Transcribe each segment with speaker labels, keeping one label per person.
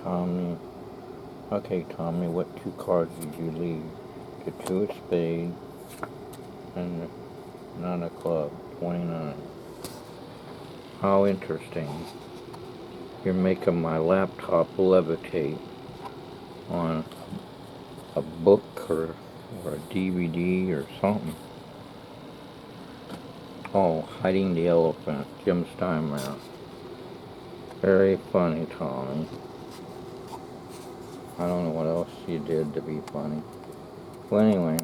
Speaker 1: Tommy. Okay, Tommy, what two cards did you leave? The two of spades and the nine of clubs. 29. How interesting. You're making my laptop levitate on a book or a DVD or something. Oh, hiding the elephant. Jim Steinmeier. Very funny, Tommy. I don't know what else you did to be funny. Well, anyway.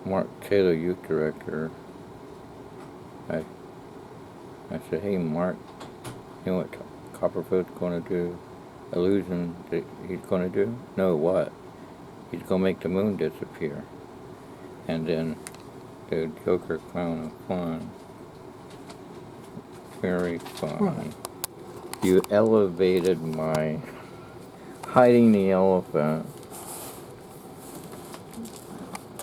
Speaker 1: Mark Taylor, youth director. I said, hey, Mark, you know what Copperfield's going to do? Illusion that he's going to do? No, what? He's going to make the moon disappear. And then the Joker Clown of Fun. Very funny. You elevated my hiding the elephant.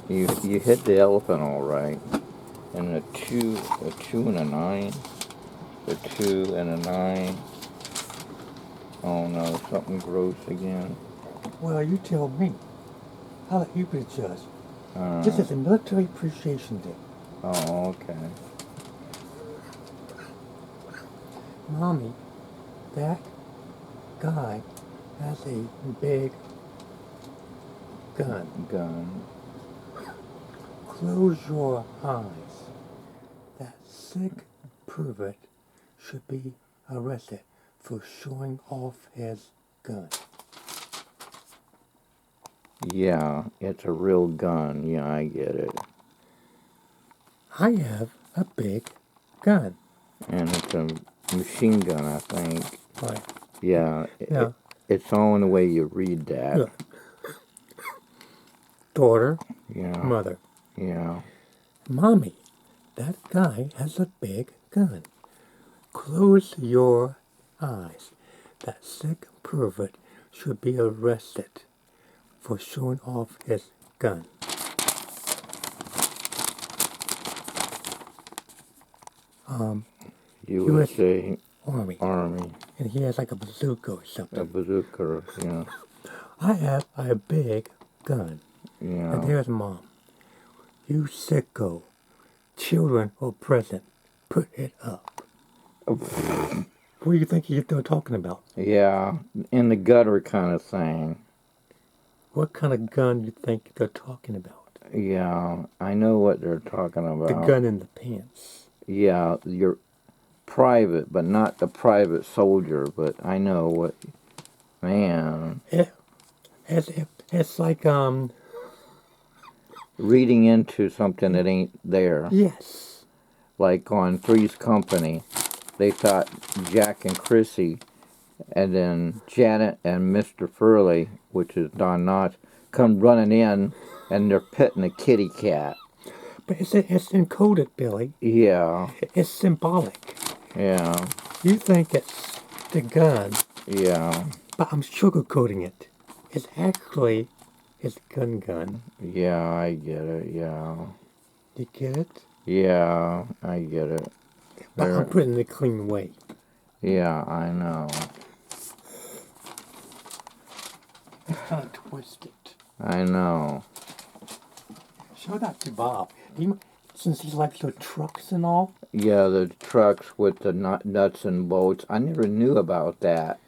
Speaker 1: You hit the elephant all right. And a two and a 9. The 2 and a 9. Oh no, something gross again.
Speaker 2: Well, you tell me. I'll let you be the judge. This is a Military Appreciation Day.
Speaker 1: Oh, okay.
Speaker 2: Mommy, that guy has a big gun. Close your eyes. That sick pervert should be arrested for showing off his gun.
Speaker 1: Yeah, it's a real gun. Yeah, I get it.
Speaker 2: I have a big gun.
Speaker 1: And it's a machine gun, I think.
Speaker 2: Right.
Speaker 1: Yeah,
Speaker 2: Yeah.
Speaker 1: it's all in the way you read that.
Speaker 2: Look. Daughter,
Speaker 1: Yeah.
Speaker 2: mother.
Speaker 1: Yeah.
Speaker 2: Mommy, that guy has a big gun. Close your eyes. That sick pervert should be arrested for showing off his gun.
Speaker 1: USA
Speaker 2: Army. And he has like a bazooka or something.
Speaker 1: A bazooka, yeah.
Speaker 2: I have a big gun.
Speaker 1: Yeah.
Speaker 2: And there's Mom. You sicko. Children are present. Put it up. What do you think they're talking about?
Speaker 1: Yeah, in the gutter kind of thing.
Speaker 2: What kind of gun do you think they're talking about?
Speaker 1: Yeah, I know what they're talking about.
Speaker 2: The gun in the pants.
Speaker 1: Yeah, you're private, but not the private soldier, but I know what, man.
Speaker 2: It's like,
Speaker 1: reading into something that ain't there.
Speaker 2: Yes.
Speaker 1: Like on Three's Company, they thought Jack and Chrissy, and then Janet and Mr. Furley, which is Don Knotts, come running in, and they're petting a kitty cat.
Speaker 2: But it's encoded, Billy.
Speaker 1: Yeah.
Speaker 2: It's symbolic.
Speaker 1: Yeah.
Speaker 2: You think it's the gun.
Speaker 1: Yeah.
Speaker 2: But I'm sugarcoating it. It's actually his gun.
Speaker 1: Yeah, I get it, yeah.
Speaker 2: You get it?
Speaker 1: Yeah, I get it.
Speaker 2: But I'm putting it in a clean way.
Speaker 1: Yeah, I know.
Speaker 2: It's kind of twisted.
Speaker 1: I know.
Speaker 2: Show that to Bob. Since he likes the trucks and all.
Speaker 1: Yeah, the trucks with the nuts and bolts. I never knew about that.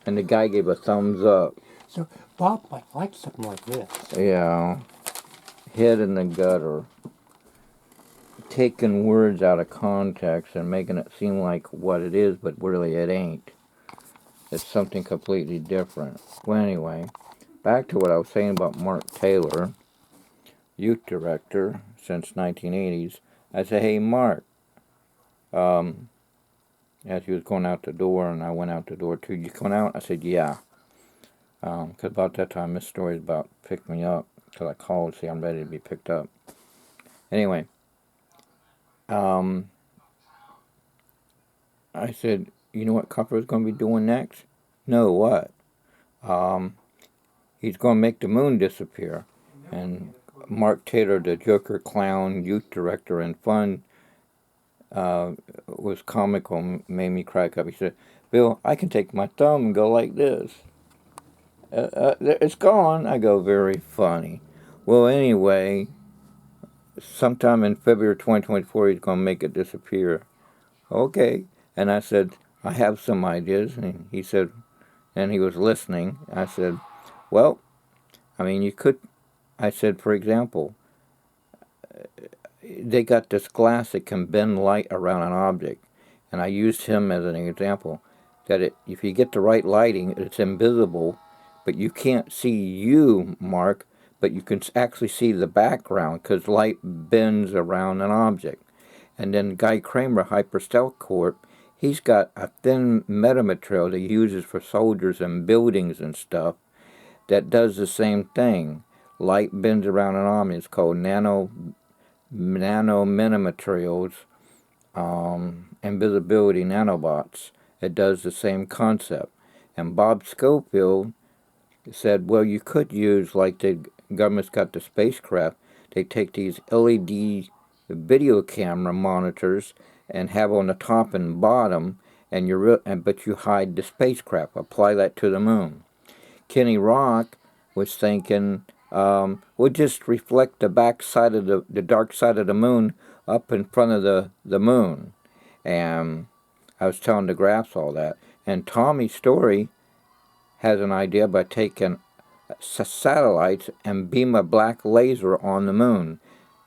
Speaker 1: And the guy gave a thumbs up.
Speaker 2: So Bob might like something like this.
Speaker 1: Yeah. Head in the gutter. Taking words out of context and making it seem like what it is, but really it ain't. It's something completely different. Well, anyway, back to what I was saying about Mark Taylor, youth director since 1980s. I said, hey, Mark. As he was going out the door, and I went out the door too. You going out? I said, yeah. Because about that time, Miss Story's about to pick me up. Because I called to say I'm ready to be picked up. Anyway. I said, you know what Copper's going to be doing next? No, what? He's going to make the moon disappear. And Mark Taylor, the Joker clown youth director and fun, was comical, made me crack up. He said, "Bill, I can take my thumb and go like this. It's gone." I go, "Very funny." Well, anyway, sometime in February 2024, he's going to make it disappear. Okay. And I said, "I have some ideas." And he said, and he was listening. I said, "Well, I mean, you could," I said, "for example, they got this glass that can bend light around an object." And I used him as an example that if you get the right lighting, it's invisible, but you can't see you, Mark, but you can actually see the background because light bends around an object. And then Guy Kramer, Hyperstealth Corp, he's got a thin metamaterial that he uses for soldiers and buildings and stuff that does the same thing. Light bends around an object. It's called nanometamaterials, invisibility nanobots. It does the same concept. And Bob Schofield said, well, you could use, like the government's got the spacecraft, they take these LED video camera monitors and have on the top and bottom, but you hide the spacecraft. Apply that to the moon. Kenny Rock was thinking, we'll just reflect the back side of the dark side of the moon up in front of the moon. And I was telling the graphs all that. And Tommy Story has an idea by taking satellites and beam a black laser on the moon.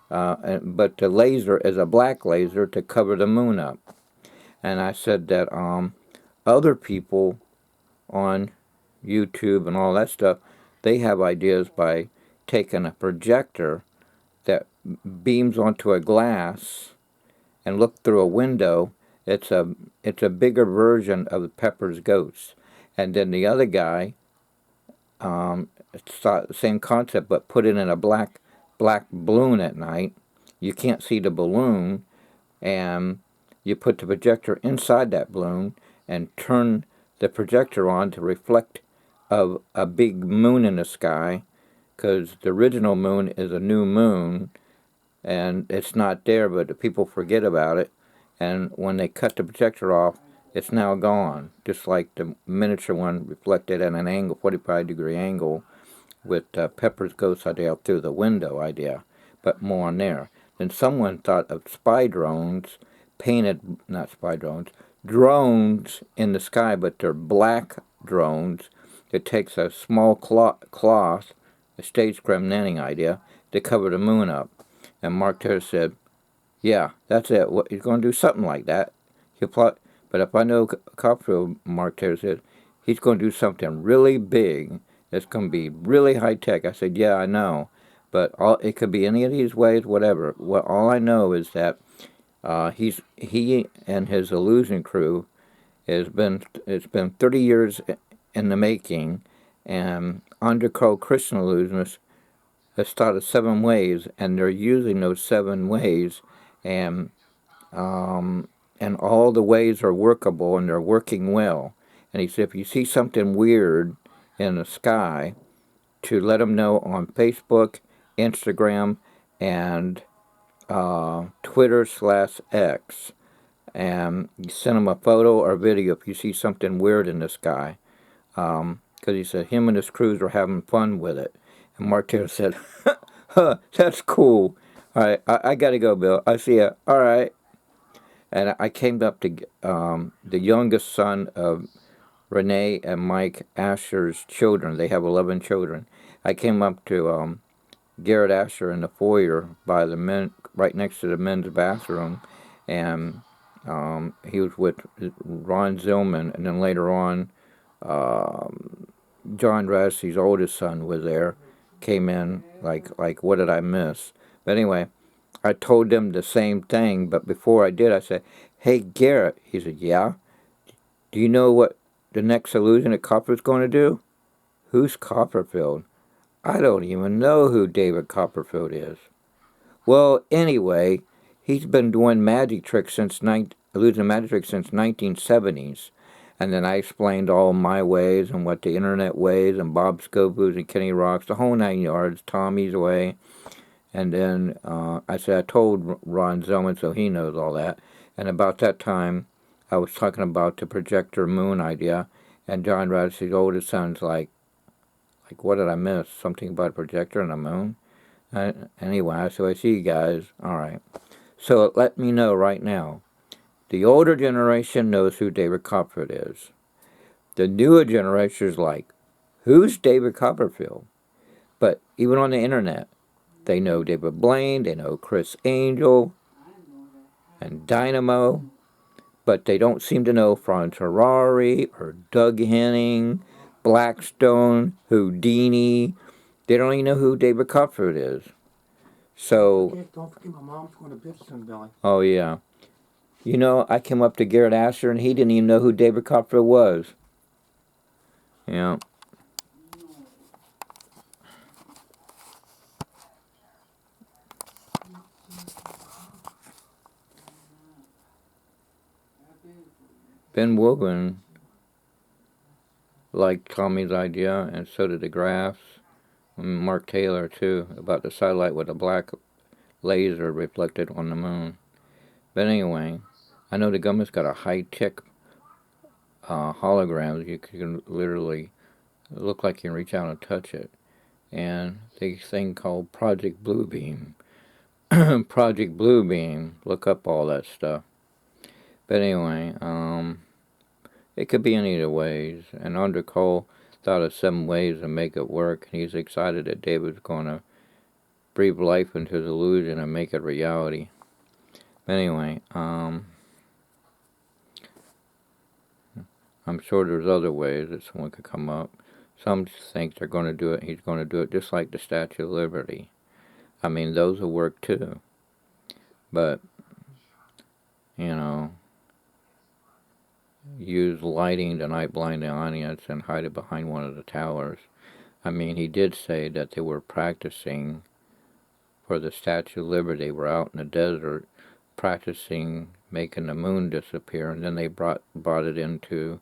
Speaker 1: But the laser is a black laser to cover the moon up. And I said that other people on YouTube and all that stuff, they have ideas by taking a projector that beams onto a glass and look through a window. It's a bigger version of Pepper's Ghost. And then the other guy, it's the same concept, but put it in a black balloon at night. You can't see the balloon, and you put the projector inside that balloon and turn the projector on to reflect of a big moon in the sky, because the original moon is a new moon, and it's not there, but the people forget about it, and when they cut the projector off, it's now gone, just like the miniature one reflected at an angle, 45-degree angle, with Pepper's Ghost idea through the window idea, but more on there. Then someone thought of drones in the sky, but they're black drones. It takes a small cloth, a stagecraft netting idea, to cover the moon up. And Mark Taylor said, yeah, that's it. He's going to do something like that. But if I know Copperfield, Mark Taylor said, he's going to do something really big. It's going to be really high tech. I said, yeah, I know. But it could be any of these ways, whatever. All I know is that he and his illusion crew it's been 30 years in the making, and Underco Christian illusionists has started 7 ways, and they're using those 7 ways, and all the ways are workable and they're working well. And he said, if you see something weird in the sky, to let them know on Facebook, Instagram, and Twitter/X, and you send them a photo or video if you see something weird in the sky. Because he said him and his crews were having fun with it. And Mark Taylor said, huh, that's cool. All right, I got to go, Bill. I see ya. All right. And I came up to the youngest son of Renee and Mike Asher's children. They have 11 children. I came up to Garrett Asher in the foyer by the men, right next to the men's bathroom, and he was with Ron Zillman, and then later on, John Rassey's oldest son was there, came in like what did I miss? But anyway, I told them the same thing, but before I did, I said, hey, Garrett. He said, yeah? Do you know what the next illusion at Copperfield's going to do? Who's Copperfield? I don't even know who David Copperfield is. Well, anyway, he's been doing magic tricks illusion magic tricks since 1970s. And then I explained all my ways and what the internet ways and Bob Scopus and Kenny Rocks, the whole 9 yards, Tommy's way. And then I said, I told Ron Zellman, so he knows all that. And about that time, I was talking about the projector moon idea, and John Radish's oldest son's like, what did I miss? Something about a projector and a moon? Anyway, so I see you guys. All right. So let me know right now. The older generation knows who David Copperfield is. The newer generation is like, who's David Copperfield? But even on the internet, they know David Blaine, they know Chris Angel and Dynamo, but they don't seem to know Franz Harari or Doug Henning, Blackstone, Houdini. They don't even know who David Copperfield is. So,
Speaker 2: Don't forget my mom's going to Bitston Valley.
Speaker 1: oh yeah. You know, I came up to Garrett Asher and he didn't even know who David Copperfield was. Yeah. Ben Wogan liked Tommy's idea, and so did the Graphs. And Mark Taylor, too, about the satellite with a black laser reflected on the moon. But anyway, I know the government's got a high-tech hologram. You can literally look like you can reach out and touch it. And this thing called Project Bluebeam. Project Bluebeam. Look up all that stuff. But anyway, it could be in either ways. And Undercole thought of 7 ways to make it work. And he's excited that David's going to breathe life into his illusion and make it reality. But anyway, I'm sure there's other ways that someone could come up. Some think they're going to do it. He's going to do it just like the Statue of Liberty. I mean, those will work too. But, you know, use lighting to night blind the audience and hide it behind one of the towers. I mean, he did say that they were practicing for the Statue of Liberty. They were out in the desert practicing making the moon disappear, and then they brought it into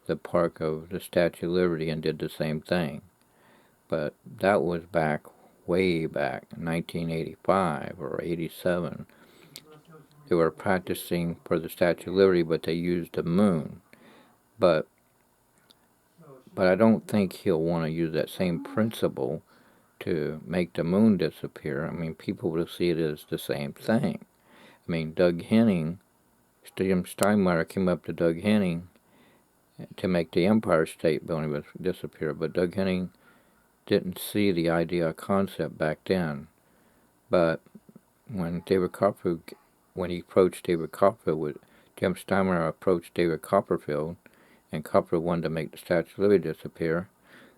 Speaker 1: the park of the Statue of Liberty and did the same thing. But that was way back, 1985 or 87. They were practicing for the Statue of Liberty, but they used the moon. But I don't think he'll want to use that same principle to make the moon disappear. I mean, people will see it as the same thing. I mean, Doug Henning, Jim Steinmeier came up to Doug Henning to make the Empire State Building disappear, but Doug Henning didn't see the idea concept back then. But when he approached David Copperfield, Jim Steinmeier approached David Copperfield, and Copperfield wanted to make the Statue of Liberty disappear.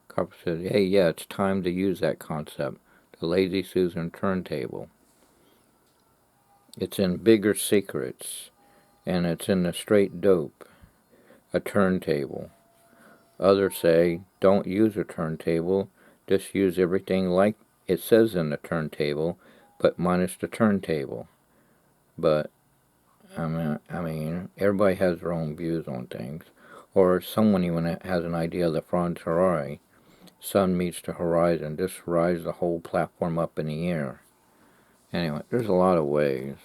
Speaker 1: Copperfield said, hey, yeah, it's time to use that concept, the Lazy Susan turntable. It's in Bigger Secrets, and it's in The Straight Dope, a turntable. Others say, don't use a turntable, just use everything like it says in the turntable, but minus the turntable. But, I mean, everybody has their own views on things. Or someone even has an idea that Franz Harari, sun meets the horizon, just rise the whole platform up in the air. Anyway, there's a lot of ways.